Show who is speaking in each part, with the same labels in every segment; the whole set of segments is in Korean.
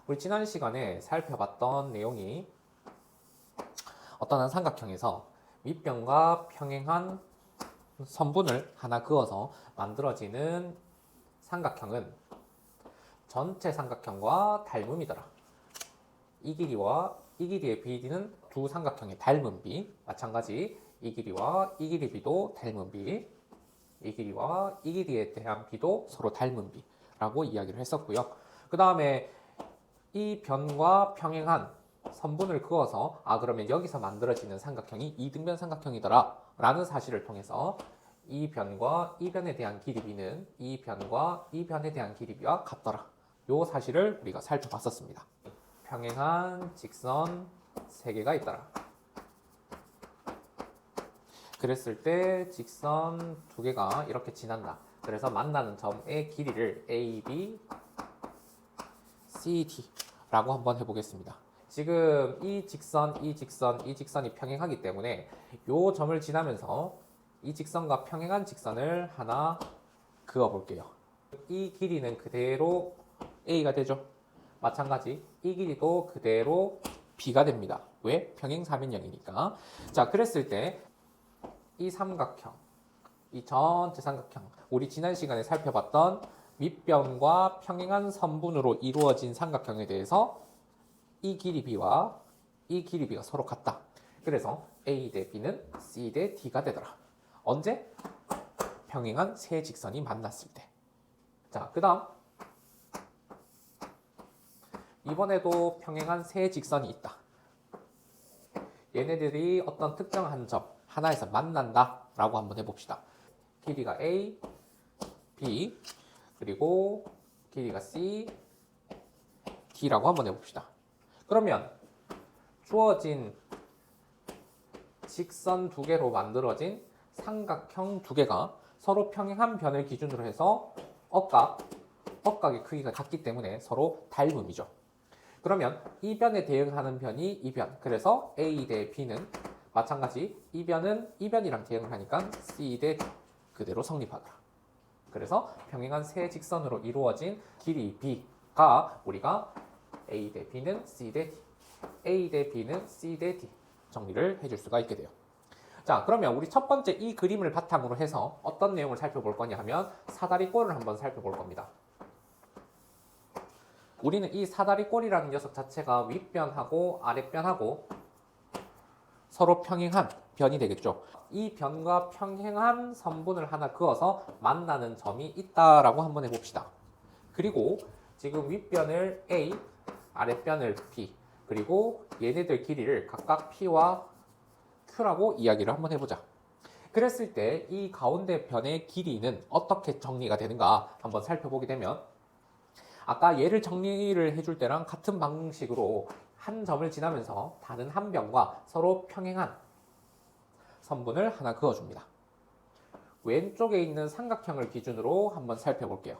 Speaker 1: 우리 지난 시간에 살펴봤던 내용이 어떤 한 삼각형에서 밑변과 평행한 선분을 하나 그어서 만들어지는 삼각형은 전체 삼각형과 닮음이더라. 이 길이와 이 길이의 비는 두 삼각형의 닮은 비, 마찬가지 이 길이와 이 길이 비도 닮은 비, 이 길이와 이 길이에 대한 비도 서로 닮은 비라고 이야기를 했었고요. 그 다음에 이 변과 평행한 선분을 그어서 그러면 여기서 만들어지는 삼각형이 이등변 삼각형이더라 라는 사실을 통해서 이 변과 이 변에 대한 길이 비는 이 변과 이 변에 대한 길이 비와 같더라. 요 사실을 우리가 살펴봤었습니다. 평행한 직선 3개가 있더라. 그랬을 때 직선 2개가 이렇게 지난다. 그래서 만나는 점의 길이를 A, B, C, D라고 한번 해보겠습니다. 지금 이 직선, 이 직선, 이 직선이 평행하기 때문에 이 점을 지나면서 이 직선과 평행한 직선을 하나 그어볼게요. 이 길이는 그대로 A가 되죠. 마찬가지 이 길이도 그대로 B가 됩니다. 왜? 평행사변형이니까. 자, 그랬을 때 이 삼각형, 이 전체 삼각형, 우리 지난 시간에 살펴봤던 밑변과 평행한 선분으로 이루어진 삼각형에 대해서 이 길이 B와 이 길이 B가 서로 같다. 그래서 A 대 B는 C 대 D가 되더라. 언제? 평행한 세 직선이 만났을 때. 자, 그 다음 이번에도 평행한 세 직선이 있다. 얘네들이 어떤 특정한 점 하나에서 만난다 라고 한번 해봅시다. 길이가 A, B, 그리고 길이가 C, D라고 한번 해봅시다. 그러면 주어진 직선 2개로 만들어진 삼각형 2개가 서로 평행한 변을 기준으로 해서 억각의 크기가 같기 때문에 서로 닮음이죠. 그러면 이 변에 대응하는 변이 이 변. 그래서 A 대 B는 마찬가지 이 변은 이 변이랑 대응을 하니까 C 대 D 그대로 성립하더라. 그래서 평행한 세 직선으로 이루어진 길이 B가 우리가 A 대 B는 C 대 D, A 대 B는 C 대 D 정리를 해줄 수가 있게 돼요. 자, 그러면 우리 첫 번째 이 그림을 바탕으로 해서 어떤 내용을 살펴볼 거냐 하면 사다리꼴을 한번 살펴볼 겁니다. 우리는 이 사다리꼴이라는 녀석 자체가 윗변하고 아랫변하고 서로 평행한 변이 되겠죠. 이 변과 평행한 선분을 하나 그어서 만나는 점이 있다라고 한번 해봅시다. 그리고 지금 윗변을 A, 아랫변을 B, 그리고 얘네들 길이를 각각 P와 Q라고 이야기를 한번 해보자. 그랬을 때 이 가운데 변의 길이는 어떻게 정리가 되는가 한번 살펴보게 되면 아까 얘를 정리를 해줄 때랑 같은 방식으로 한 점을 지나면서 다른 한 변과 서로 평행한 선분을 하나 그어줍니다. 왼쪽에 있는 삼각형을 기준으로 한번 살펴볼게요.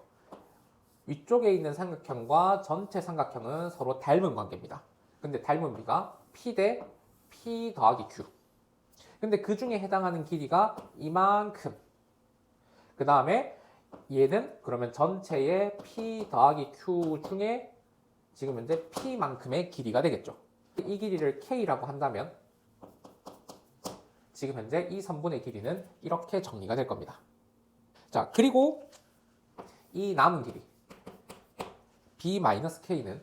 Speaker 1: 위쪽에 있는 삼각형과 전체 삼각형은 서로 닮은 관계입니다. 근데 닮은 비가 P 대 P 더하기 Q. 근데 그 중에 해당하는 길이가 이만큼. 그 다음에 얘는 그러면 전체의 P 더하기 Q 중에 지금 현재 P만큼의 길이가 되겠죠. 이 길이를 K라고 한다면 지금 현재 이 선분의 길이는 이렇게 정리가 될 겁니다. 자, 그리고 이 남은 길이 B-K는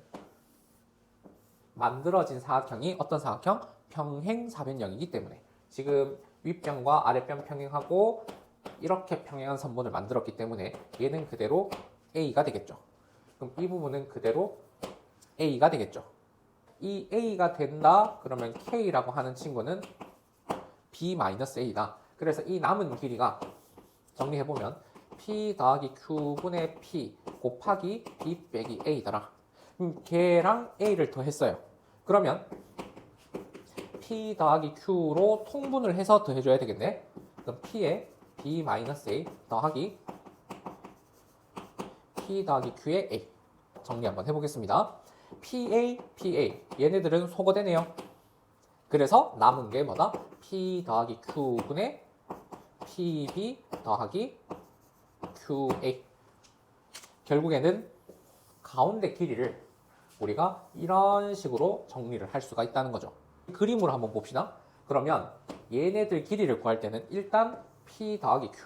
Speaker 1: 만들어진 사각형이 어떤 사각형? 평행사변형이기 때문에 지금 윗변과 아랫변 평행하고 이렇게 평행한 선분을 만들었기 때문에 얘는 그대로 A가 되겠죠. 그럼 이 부분은 그대로 A가 되겠죠. 이 A가 된다 그러면 K라고 하는 친구는 B-A다. 그래서 이 남은 길이가 정리해보면 P 더하기 Q분의 P 곱하기 B 빼기 A더라. 걔랑 A를 더했어요. 그러면 P 더하기 Q로 통분을 해서 더해줘야 되겠네. 그럼 P에 B-A 더하기 P 더하기 Q의 A 정리 한번 해보겠습니다. PA, PA 얘네들은 소거되네요. 그래서 남은 게 뭐다? P 더하기 Q분의 PB 더하기 QA 결국에는 가운데 길이를 우리가 이런 식으로 정리를 할 수가 있다는 거죠. 그림으로 한번 봅시다. 그러면 얘네들 길이를 구할 때는 일단 P 더하기 Q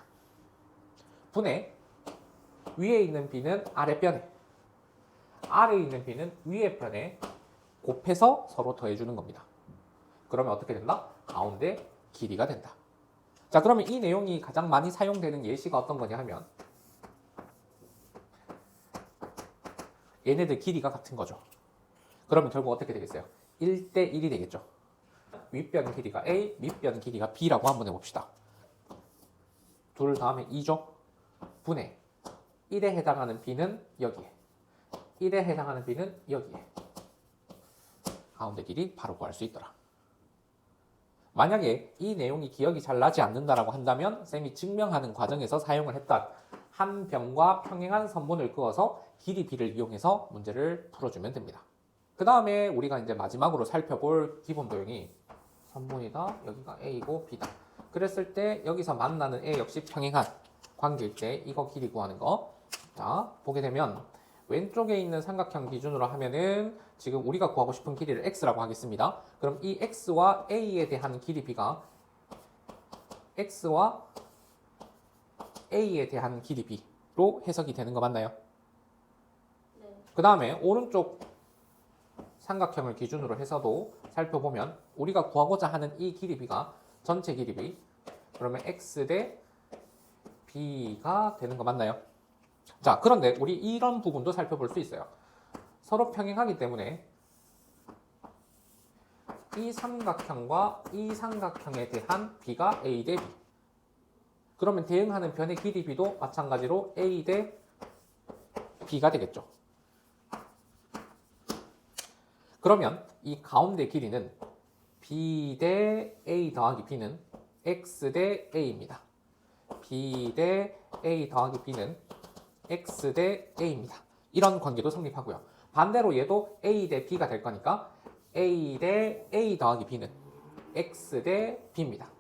Speaker 1: 분의 위에 있는 B는 아랫변에, 아래에 있는 B는 위에 편에 곱해서 서로 더해주는 겁니다. 그러면 어떻게 된다? 가운데 길이가 된다. 자, 그러면 이 내용이 가장 많이 사용되는 예시가 어떤 거냐 하면 얘네들 길이가 같은 거죠. 그러면 결국 어떻게 되겠어요? 1대 1이 되겠죠. 윗변 길이가 A, 밑변 길이가 B라고 한번 해봅시다. 둘 다음에 2죠. 분의 1에 해당하는 B는 여기에, 1에 해당하는 B는 여기에. 가운데 길이 바로 구할 수 있더라. 만약에 이 내용이 기억이 잘 나지 않는다라고 한다면 쌤이 증명하는 과정에서 사용을 했던 한 변과 평행한 선분을 그어서 길이 B를 이용해서 문제를 풀어주면 됩니다. 그 다음에 우리가 이제 마지막으로 살펴볼 기본 도형이 선분이다. 여기가 A고 B다. 그랬을 때 여기서 만나는 A 역시 평행한 관계일 때 이거 길이 구하는 거. 자, 보게 되면 왼쪽에 있는 삼각형 기준으로 하면은 지금 우리가 구하고 싶은 길이를 x라고 하겠습니다. 그럼 이 x와 a에 대한 길이 b가 x와 a에 대한 길이 b로 해석이 되는 거 맞나요?
Speaker 2: 네.
Speaker 1: 그 다음에 오른쪽 삼각형을 기준으로 해서도 살펴보면 우리가 구하고자 하는 이 길이 b가 전체 길이 b 그러면 x 대 b가 되는 거 맞나요? 자, 그런데 우리 이런 부분도 살펴볼 수 있어요. 서로 평행하기 때문에 이 삼각형과 이 삼각형에 대한 b가 a 대 b. 그러면 대응하는 변의 길이 b도 마찬가지로 a 대 b가 되겠죠. 그러면 이 가운데 길이는 b 대 a 더하기 b는 x 대 a입니다. b 대 a 더하기 b는 x 대 a입니다. 이런 관계도 성립하고요. 반대로 얘도 a 대 b가 될 거니까 a 대 a 더하기 b는 x 대 b입니다.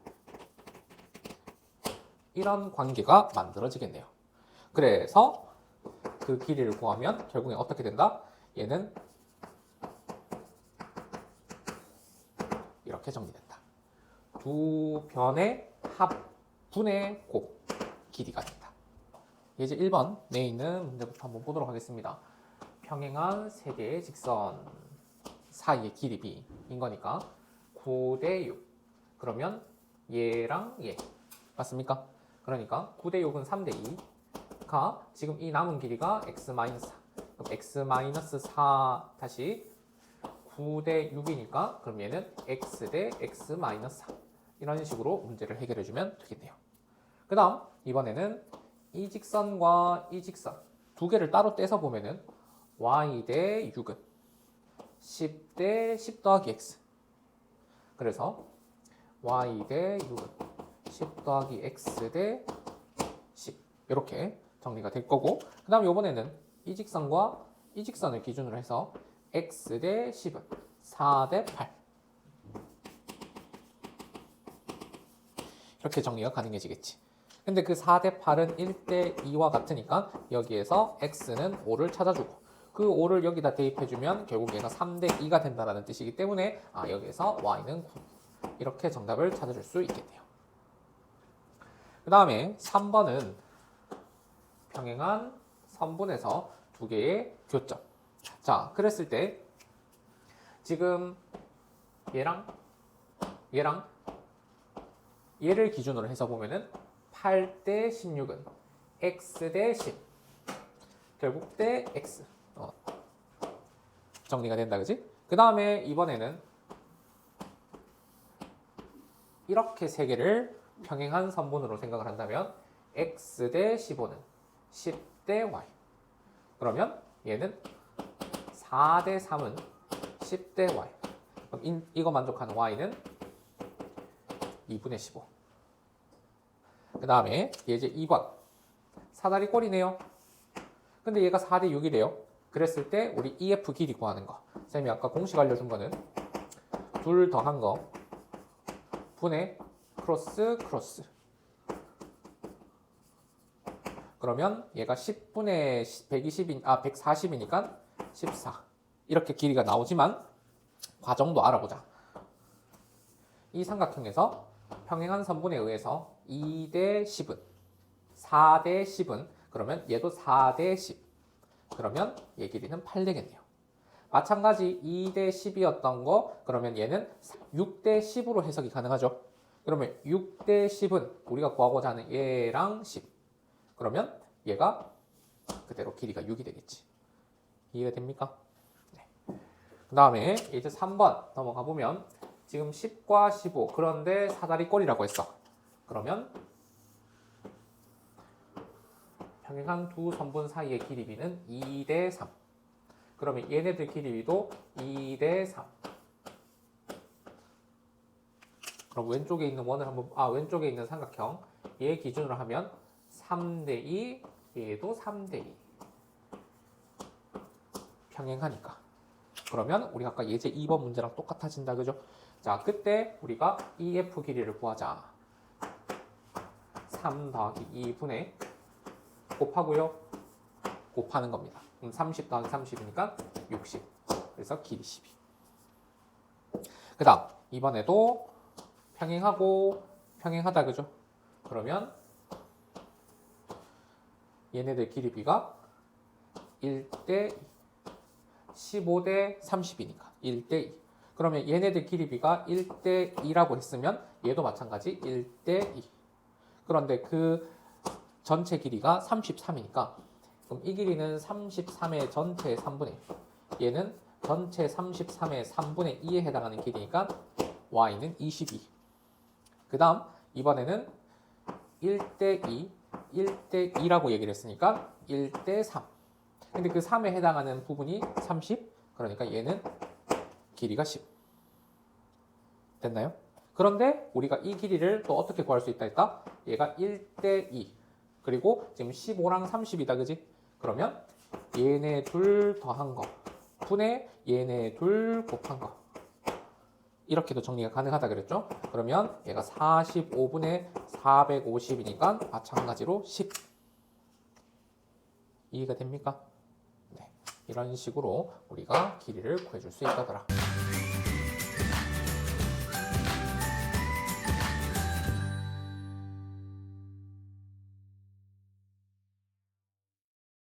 Speaker 1: 이런 관계가 만들어지겠네요. 그래서 그 길이를 구하면 결국엔 어떻게 된다? 얘는 이렇게 정리된다. 두 변의 합분의 곱 길이가 된다. 이제 1번 내에 있는 문제부터 한번 보도록 하겠습니다. 평행한 세 개의 직선 사이의 길이 b인 거니까 9 대 6. 그러면 얘랑 얘 맞습니까? 그러니까 9 대 6은 3 대 2가 지금 이 남은 길이가 x-4. 그럼 x-4 다시 9 대 6이니까 그럼 얘는 x 대 x-4 이런 식으로 문제를 해결해 주면 되겠네요. 그 다음 이번에는 이 직선과 이 직선 두 개를 따로 떼서 보면은 y 대 6은 10 대 10 더하기 x. 그래서 y 대 6은 10 더하기 x 대 10 이렇게 정리가 될 거고, 그 다음 이번에는 이 직선과 이 직선을 기준으로 해서 x 대 10은 4 대 8 이렇게 정리가 가능해지겠지. 근데 그 4 대 8은 1대 2와 같으니까 여기에서 x는 5를 찾아주고 그 5를 여기다 대입해주면 결국 얘가 3 대 2가 된다는 뜻이기 때문에 여기에서 y는 9 이렇게 정답을 찾아줄 수 있겠네요. 그 다음에 3번은 평행한 선분에서 두 개의 교점. 자, 그랬을 때 지금 얘랑 얘를 기준으로 해서 보면은 8 대 16은 x 대 10 결국 대 x 정리가 된다, 그지? 그 다음에 이번에는 이렇게 세 개를 평행한 선분으로 생각을 한다면 x 대 15는 10 대 y. 그러면 얘는 4 대 3은 10 대 y. 그럼 이거 만족하는 y는 2분의 15. 그 다음에 이제 2번 사다리 꼴이네요. 근데 얘가 4 대 6이래요. 그랬을 때 우리 EF 길이 구하는 거. 쌤이 아까 공식 알려준 거는 둘 더한 거 분의 크로스 크로스. 그러면 얘가 10분의 140이니까 14. 이렇게 길이가 나오지만 과정도 알아보자. 이 삼각형에서 평행한 선분에 의해서 2대 10은 4대 10은 그러면 얘도 4대 10 그러면 얘 길이는 8 되겠네요. 마찬가지 2대 10이었던 거 그러면 얘는 6대 10으로 해석이 가능하죠. 그러면 6대 10은 우리가 구하고자 하는 얘랑 10 그러면 얘가 그대로 길이가 6이 되겠지. 이해가 됩니까? 네. 그 다음에 이제 3번 넘어가 보면 지금 10과 15 그런데 사다리꼴이라고 했어. 그러면 평행한 두 선분 사이의 길이비는 2대 3 그러면 얘네들 길이비도 2대 3 그럼 왼쪽에 있는 원을 한번 왼쪽에 있는 삼각형 얘 기준으로 하면 3대 2 얘도 3대 2 평행하니까 그러면 우리가 아까 예제 2번 문제랑 똑같아진다 그죠? 자 그때 우리가 EF 길이를 구하자 3 더하기 2분의 곱하고요 곱하는 겁니다. 30 더하기 30이니까 60 그래서 길이 12 그 다음 이번에도 평행하고 평행하다 그죠? 그러면 얘네들 길이비가 1대 15대 30이니까 1대 2 그러면 얘네들 길이비가 1대 2라고 했으면 얘도 마찬가지 1대 2 그런데 그 전체 길이가 33이니까 그럼 이 길이는 33의 전체 3분의 1 얘는 전체 33의 3분의 2에 해당하는 길이니까 y는 22 그 다음 이번에는 1대 2 1대 2라고 얘기를 했으니까 1대 3 근데 그 3에 해당하는 부분이 30 그러니까 얘는 길이가 10 됐나요? 그런데 우리가 이 길이를 또 어떻게 구할 수 있다 했다? 얘가 1대 2 그리고 지금 15랑 30이다 그지? 그러면 얘네 둘 더한 거 분의 얘네 둘 곱한 거 이렇게도 정리가 가능하다 그랬죠? 그러면 얘가 45분의 450이니까 마찬가지로 10 이해가 됩니까? 네, 이런 식으로 우리가 길이를 구해줄 수 있다더라.